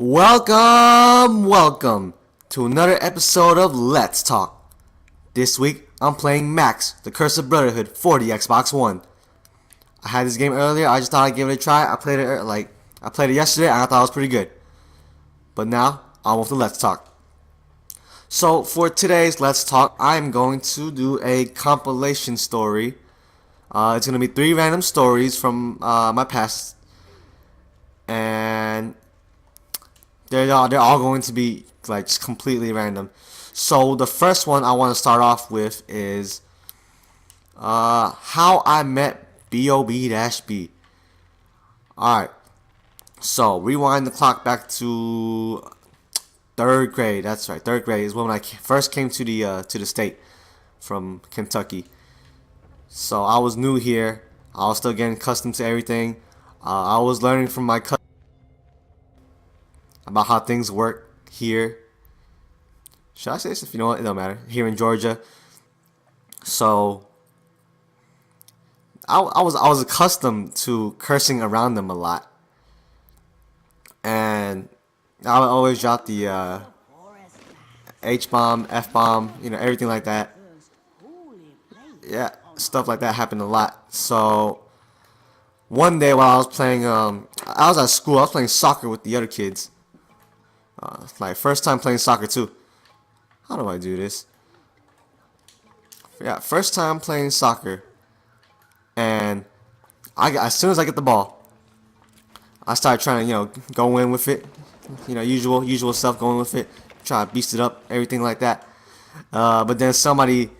Welcome to another episode of Let's Talk. This week, I'm playing Max, the Curse of Brotherhood for the Xbox One. I had this game earlier, I just thought I'd give it a try. I played it yesterday and I thought it was pretty good. But now, on with the Let's Talk. So, for today's Let's Talk, I'm going to do a compilation story. It's going to be 3 random stories from my past. And they're all going to be like just completely random. So the first one I want to start off with is how I met B.O.B.-B. Alright, so rewind the clock back to 3rd grade. That's right, 3rd grade is when I first came to the state from Kentucky. So I was new here. I was still getting accustomed to everything. I was learning from my cousin about how things work here. Should I say this? If you know what, it don't matter. Here in Georgia. So I was accustomed to cursing around them a lot, and I would always drop the H-bomb, F-bomb, everything like that. Yeah, stuff like that happened a lot. So one day while I was playing, I was at school. I was playing soccer with the other kids. Like first time playing soccer too. How do I do this? Yeah, first time playing soccer, and as soon as I get the ball, I started trying to go in with it. Usual stuff, going with it, try to beast it up, everything like that. But then somebody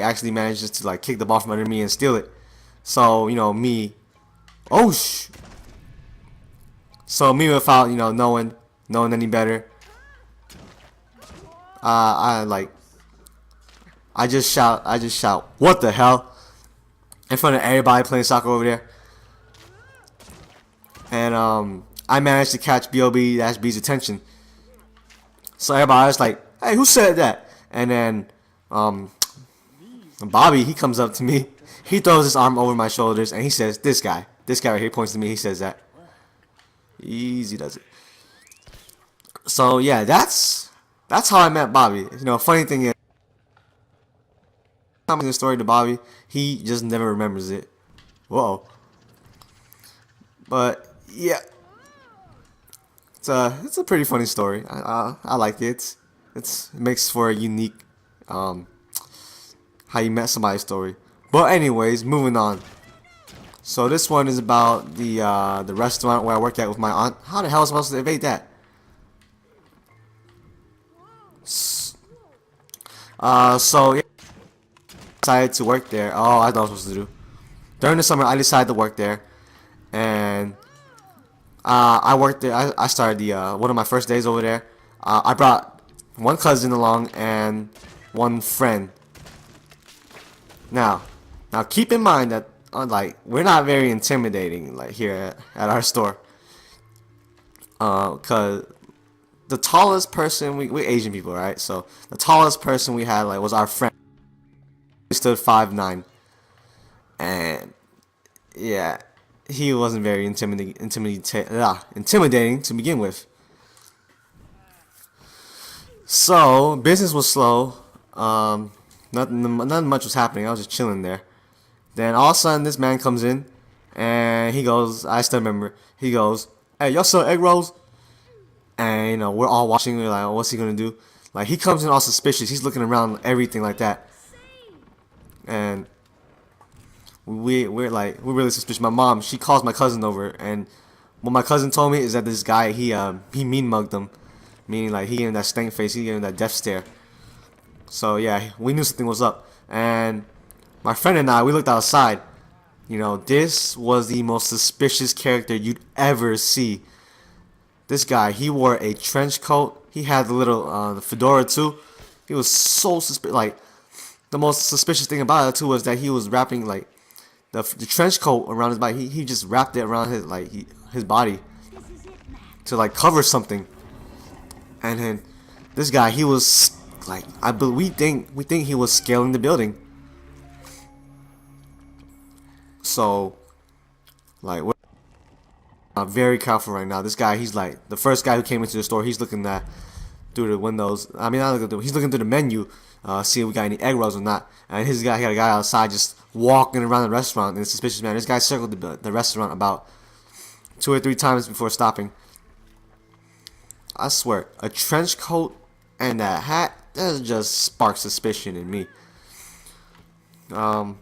actually manages to like kick the ball from under me and steal it. So me, so me without knowing any better, I just shout, "What the hell!" in front of everybody playing soccer over there, and I managed to catch B.O.B.-B's attention. So everybody was like, "Hey, who said that?" And then Bobby, he comes up to me, he throws his arm over my shoulders, and he says, "This guy right here," points to me. He says that. Easy does it. So yeah, that's how I met Bobby. Funny thing is, I'm telling the story to Bobby, he just never remembers it. Whoa. But yeah, it's a pretty funny story. I like it. It makes for a unique how you met somebody's story. But anyways, moving on. So this one is about the restaurant where I work at with my aunt. How the hell am I supposed to evade that? So yeah, I decided to work there. Oh, I know what I was supposed to do. During the summer, I decided to work there, and I worked there. I started one of my first days over there. I brought one cousin along and one friend. Now keep in mind that we're not very intimidating here at our store. Cause the tallest person, we Asian people, right? So the tallest person we had was our friend. He stood 5'9", and yeah, he wasn't very intimidating to begin with. So business was slow. Nothing much was happening. I was just chilling there. Then all of a sudden, this man comes in, and he goes, I still remember. He goes, "Hey, y'all sell egg rolls?" And we're all watching. We're like, oh, what's he gonna do? Like, he comes in all suspicious. He's looking around, everything like that. And we're really suspicious. My mom, she calls my cousin over, and what my cousin told me is that this guy, he mean mugged him, meaning he gave him that stank face, he gave him that death stare. So yeah, we knew something was up. And my friend and I, we looked outside. This was the most suspicious character you'd ever see. This guy, he wore a trench coat. He had the little the fedora too. He was so suspicious. The most suspicious thing about it too was that he was wrapping the trench coat around his body. He just wrapped it around his body to cover something. And then this guy, he was we think he was scaling the building. So Very careful right now. This guy, he's like the first guy who came into the store. He's looking at through the windows. I mean, not looking through. He's looking through the menu, see if we got any egg rolls or not. And he got a guy outside just walking around the restaurant in a suspicious manner. This guy circled the restaurant about 2 or 3 times before stopping. I swear, a trench coat and that hat, that just sparks suspicion in me. But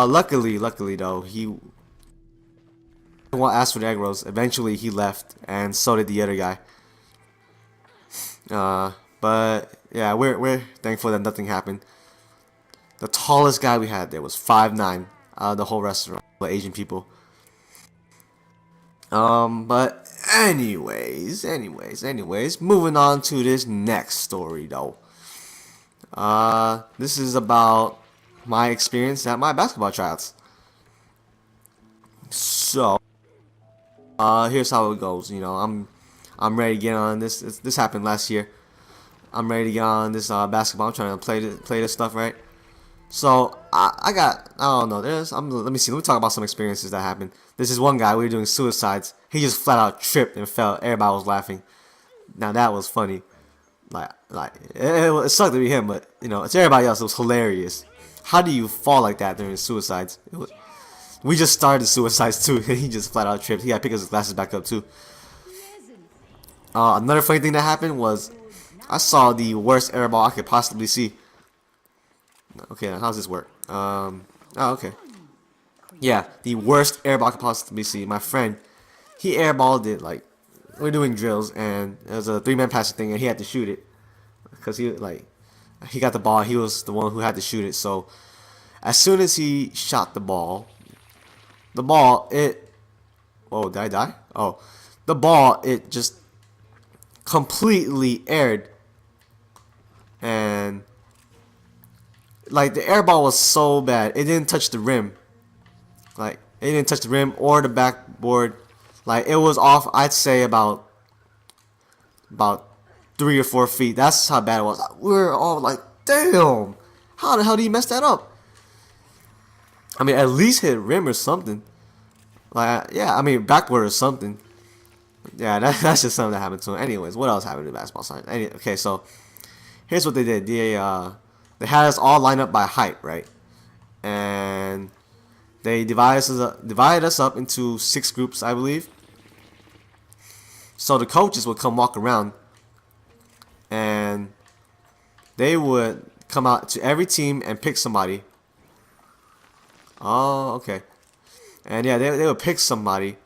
luckily though, he asked for the egg rolls. Eventually, he left, and so did the other guy. But yeah, we're thankful that nothing happened. The tallest guy we had there was 5'9" out of the whole restaurant, the Asian people. But anyways, moving on to this next story though. This is about my experience at my basketball tryouts. So, here's how it goes. You know, I'm ready to get on this. This happened last year. I'm ready to get on this basketball. I'm trying to play this stuff, right? So I don't know. Let me see. Let me talk about some experiences that happened. This is one guy. We were doing suicides. He just flat out tripped and fell. Everybody was laughing. Now that was funny. It sucked to be him, but you know, it's everybody else. It was hilarious. How do you fall like that during suicides? We just started suicides too. He just flat out tripped. He had to pick his glasses back up too. Another funny thing that happened was I saw the worst airball I could possibly see. Okay, how does this work? Okay. Yeah, the worst airball I could possibly see. My friend, he airballed it like we're doing drills, and it was a 3-man passing thing, and he had to shoot it because he got the ball. He was the one who had to shoot it. So as soon as he shot the ball, it. Oh, did I die? Oh, the ball it just completely aired, and like the air ball was so bad it didn't touch the rim. Like it didn't touch the rim or the backboard. Like it was off. I'd say about 3 or 4 feet. That's how bad it was. We were all like, damn, how the hell did you mess that up? I mean, at least hit rim or something. Like yeah, I mean backboard or something. Yeah, that's just something that happened to him. Anyways, what else happened to basketball science? Okay, so here's what they did. They had us all lined up by height, right? And they divided us up into 6 groups, I believe. So the coaches would come walk around, and they would come out to every team and pick somebody. Oh, okay. And yeah, they would pick somebody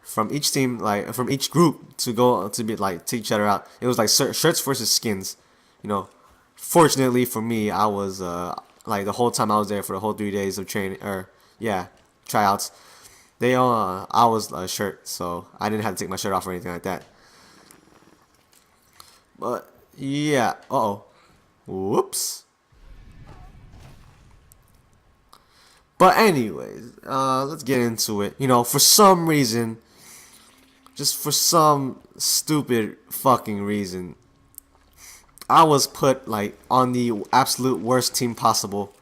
from each team, like from each group, to go to be like take each other out. It was like shirts versus skins, you know. Fortunately for me, I was like the whole time I was there for the whole 3 days of training, or yeah, tryouts. I was a shirt, so I didn't have to take my shirt off or anything like that. But yeah, whoops. But anyways, let's get into it. You know, for some reason, just for some stupid fucking reason, I was put like on the absolute worst team possible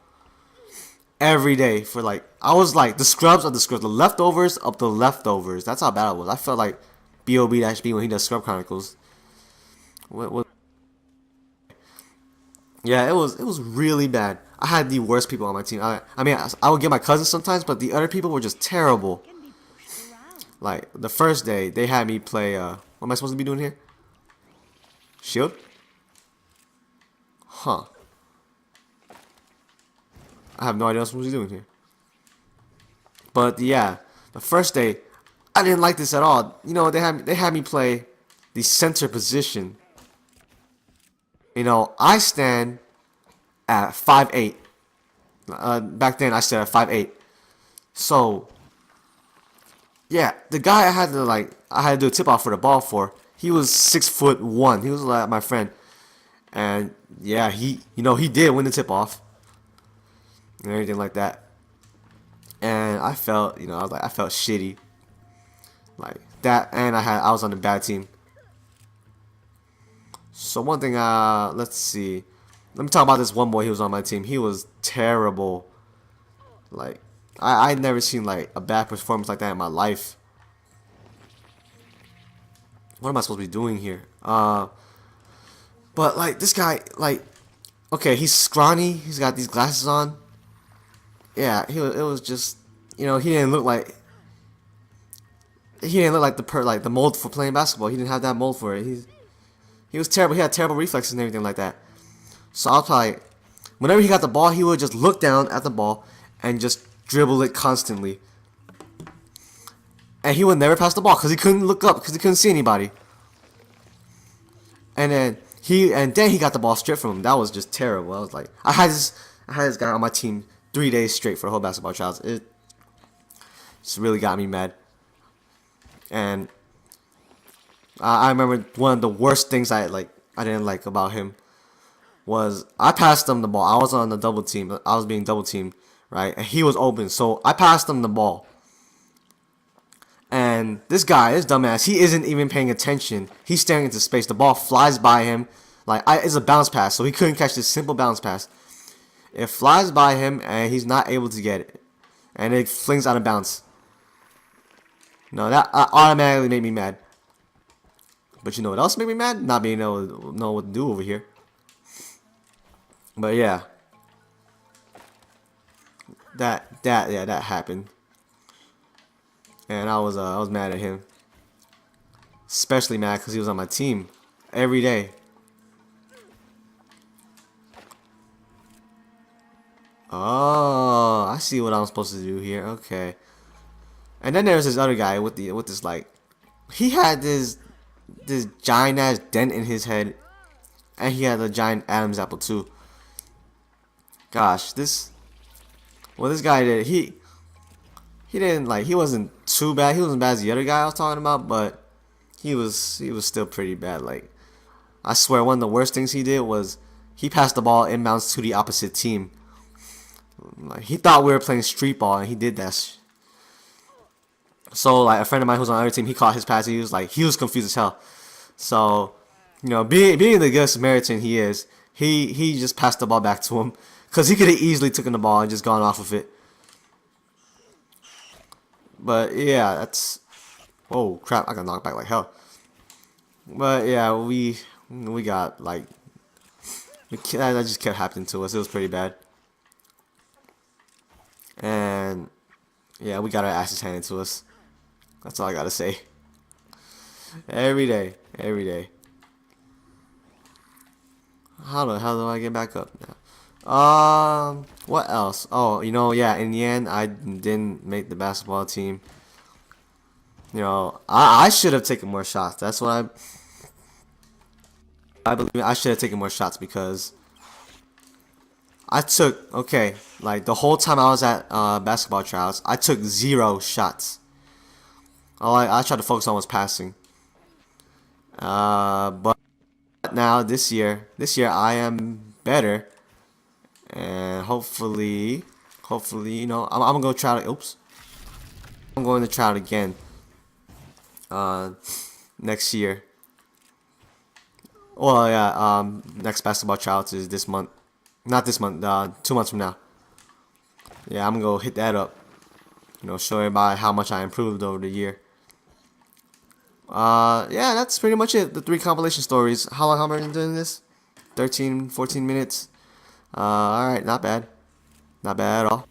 every day for like I was like the scrubs of the scrubs, the leftovers of the leftovers. That's how bad it was. I felt like B.O.B.B when he does Scrub Chronicles. What? Yeah, it was really bad. I had the worst people on my team. I mean, I would get my cousins sometimes, but the other people were just terrible. Like the first day, they had me play. What am I supposed to be doing here? Shield? Huh. I have no idea what I'm supposed to be doing here. But yeah, the first day, I didn't like this at all. You know, they had me play the center position. You know, I stand at 5'8". Back then, I stood at 5'8". So yeah, the guy I had to do a tip off for the ball for. He was 6'1". He was like my friend, and yeah, he did win the tip off and everything like that. And I felt, I felt shitty like that, and I was on a bad team. So one thing, let's see. Let me talk about this one boy. He was on my team. He was terrible. Like I'd never seen like a bad performance like that in my life. what am I supposed to be doing here? But like this guy, like, okay, he's scrawny. He's got these glasses on. Yeah, it was just, he didn't look like the mold for playing basketball. He didn't have that mold for it. He was terrible. He had terrible reflexes and everything like that. So I was probably, whenever he got the ball, he would just look down at the ball and just dribble it constantly. And he would never pass the ball because he couldn't look up because he couldn't see anybody. And then he got the ball stripped from him. That was just terrible. I was like, I had this guy on my team 3 days straight for the whole basketball trials. It just really got me mad. And I remember one of the worst things I didn't like about him was I passed him the ball. I was on the double team. I was being double teamed, right? And he was open, so I passed him the ball. And this guy, this dumbass, he isn't even paying attention. He's staring into space. The ball flies by him. It's a bounce pass, so he couldn't catch this simple bounce pass. It flies by him, and he's not able to get it. And it flings out of bounds. No, that automatically made me mad. But you know what else made me mad? Not being able to know what to do over here. But yeah. That happened. And I was mad at him. Especially mad because he was on my team every day. Oh, I see what I'm supposed to do here. Okay. And then there's this other guy with this like, he had this giant ass dent in his head, and he had a giant Adam's apple too. Gosh, this guy did, he didn't like, he wasn't too bad. He wasn't bad as the other guy I was talking about, but he was still pretty bad. Like, I swear one of the worst things he did was he passed the ball inbounds to the opposite team. Like, he thought we were playing street ball, and he did that. So like a friend of mine who's on the other team, he caught his pass. He was confused as hell. So, being the good Samaritan he is, he just passed the ball back to him because he could have easily taken the ball and just gone off of it. But yeah, that's, oh crap, I got knocked back like hell. But yeah, we got like, that just kept happening to us. It was pretty bad. And yeah, we got our asses handed to us. That's all I gotta say. Every day, every day. How the hell do I get back up now? What else? Oh, yeah. In the end, I didn't make the basketball team. I should have taken more shots. That's what I believe. I should have taken more shots because like the whole time I was at basketball trials, I took 0 shots. All I tried to focus on was passing. But now this year I am better, and hopefully, I'm gonna go try to. Oops, I'm going to try it again. Next year. Well, yeah. Next basketball tryouts is this month. Not this month. 2 months from now. Yeah, I'm gonna go hit that up. Show everybody how much I improved over the year. Yeah, that's pretty much it. The 3 compilation stories. How long have I been doing this? 13, 14 minutes. Alright, not bad. Not bad at all.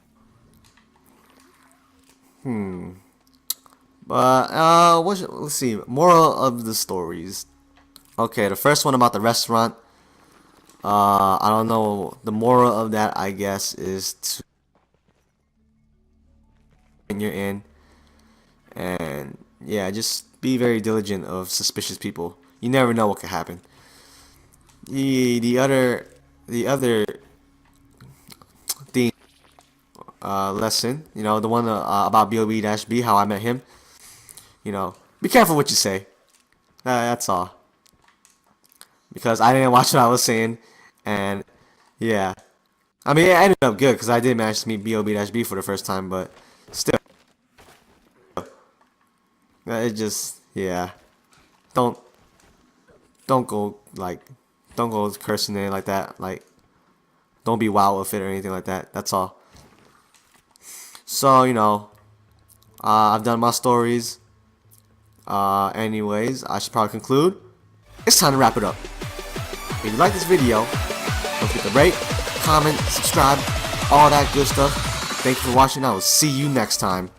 But, let's see. Moral of the stories. Okay, the first one about the restaurant. I don't know. The moral of that, I guess, is to when you're in. And, yeah, just be very diligent of suspicious people. You never know what could happen. The other theme lesson, the one about B.O.B-B, how I met him. Be careful what you say. That's all. Because I didn't watch what I was saying, and yeah, I mean it ended up good because I did manage to meet B.O.B-B for the first time, but still, it just yeah. Don't don't go like don't go cursing it like that. Like, don't be wild with it or anything like that. That's all. So I've done my stories. Anyways, I should probably conclude. It's time to wrap it up. If you like this video, don't forget to rate, comment, subscribe, all that good stuff. Thank you for watching. I will see you next time.